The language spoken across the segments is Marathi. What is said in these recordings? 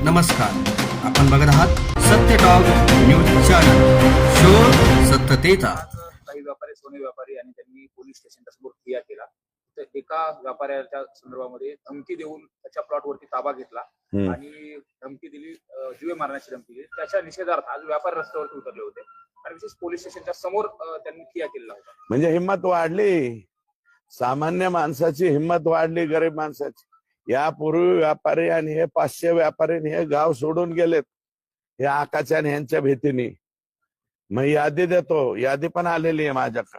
नमस्कार, आपण बघत आहात सत्य टॉक न्यूज चॅनल, शोध सत्यतेचा. काही व्यापारी, सोने व्यापारी आणि त्यांनी पोलीस स्टेशनच्या समोर क्रिया केला. तर एका व्यापाऱ्याच्या संदर्भामध्ये धमकी देऊन त्याच्या प्लॉटवरती ताबा घेतला आणि धमकी दिली, जीवे मारण्याची धमकी दिली. त्याच्या निषेधार्थ आज व्यापारी रस्त्यावरती उतरले होते आणि विशेष पोलीस स्टेशनच्या समोर त्यांनी क्रिया केला होता. म्हणजे हिंमत वाढली, सामान्य माणसाची हिंमत वाढली, गरीब माणसाची. यापूर्वी व्यापारी आणि हे 500 व्यापारी हे गाव सोडून गेलेत हे आकाच्या आणि ह्यांच्या भीतीने. मग यादी देतो, यादी पण आलेली आहे माझ्याकडे,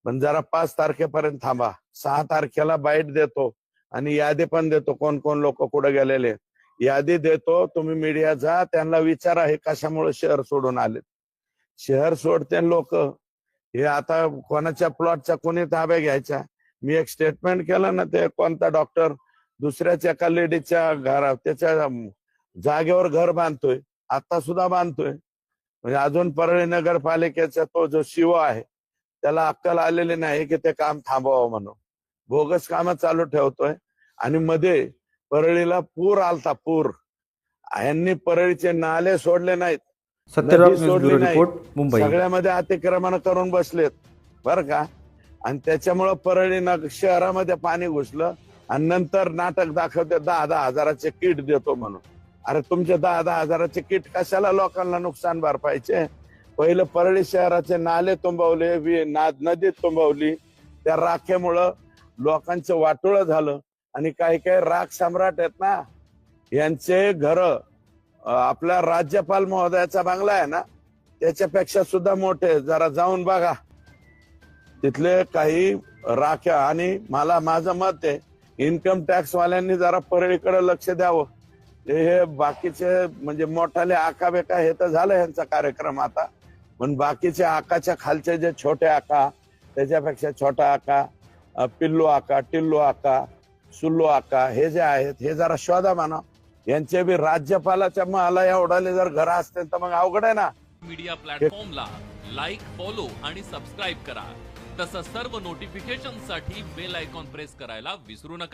पण जरा 5 तारखेपर्यंत थांबा. 6 तारखेला बाईट देतो आणि यादी पण देतो, कोण कोण लोक कुठे गेलेले. यादी देतो, तुम्ही मीडिया जा, त्यांना विचारा हे कशामुळे शहर सोडून आले. शहर सोडते लोक, हे आता कोणाच्या प्लॉटच्या कोणी ताब्या घ्यायच्या. मी एक स्टेटमेंट केलं ना, ते कोणता डॉक्टर दुसऱ्याच्या एका लेडीच्या घरात त्याच्या जागेवर घर बांधतोय, आता सुद्धा बांधतोय. म्हणजे अजून परळी नगरपालिकेचा तो जो शिव आहे त्याला अक्कल आलेली नाही की ते काम थांबवावं म्हणून बोगस कामं चालू ठेवतोय. आणि मध्ये परळीला पूर आलता, पूर. यांनी परळीचे नाले सोडले नाहीत, नदी सोडली नाही, सगळ्यामध्ये अतिक्रमण करून बसलेत बर का. आणि त्याच्यामुळं परळी शहरामध्ये पाणी घुसलं आणि नंतर नाटक दाखवते 10-10 हजाराचे किट देतो म्हणून. अरे तुमचे 10-10 हजाराचे किट कशाला लोकांना नुकसान भरपायचे. पहिलं परळी शहराचे नाले तुंबवले, नदीत तुंबवली, त्या राखेमुळं लोकांचं वाटोळं झालं. आणि काही काही राख सम्राट आहेत ना, यांचे घर आपला राज्यपाल महोदयाचा बंगला आहे ना त्याच्यापेक्षा सुद्धा मोठे. जरा जाऊन बघा तिथले काही राख्या. आणि माझं मत आहे इन्कम टॅक्स वाल्यांनी जरा परळीकडे लक्ष द्यावं. हे बाकीचे म्हणजे मोठाले आका बेका हे तर झालं यांचा कार्यक्रम आता, पण बाकीचे आकाच्या खालचे जे छोटे आका, त्याच्यापेक्षा छोटा आका, पिल्लू आका, टिल्लू आका, सुल्लू आका हे जे आहेत हे जरा शोधा म्हणा. यांचे बी राज्यपालाच्या मला एवढाले जर घर असतील तर मग अवघड आहे ना. मीडिया प्लॅटफॉर्मला लाईक, फॉलो आणि सबस्क्राईब करा. तसंच सर्व नोटिफिकेशनसाठी बेल आयकॉन प्रेस करायला विसरू नका.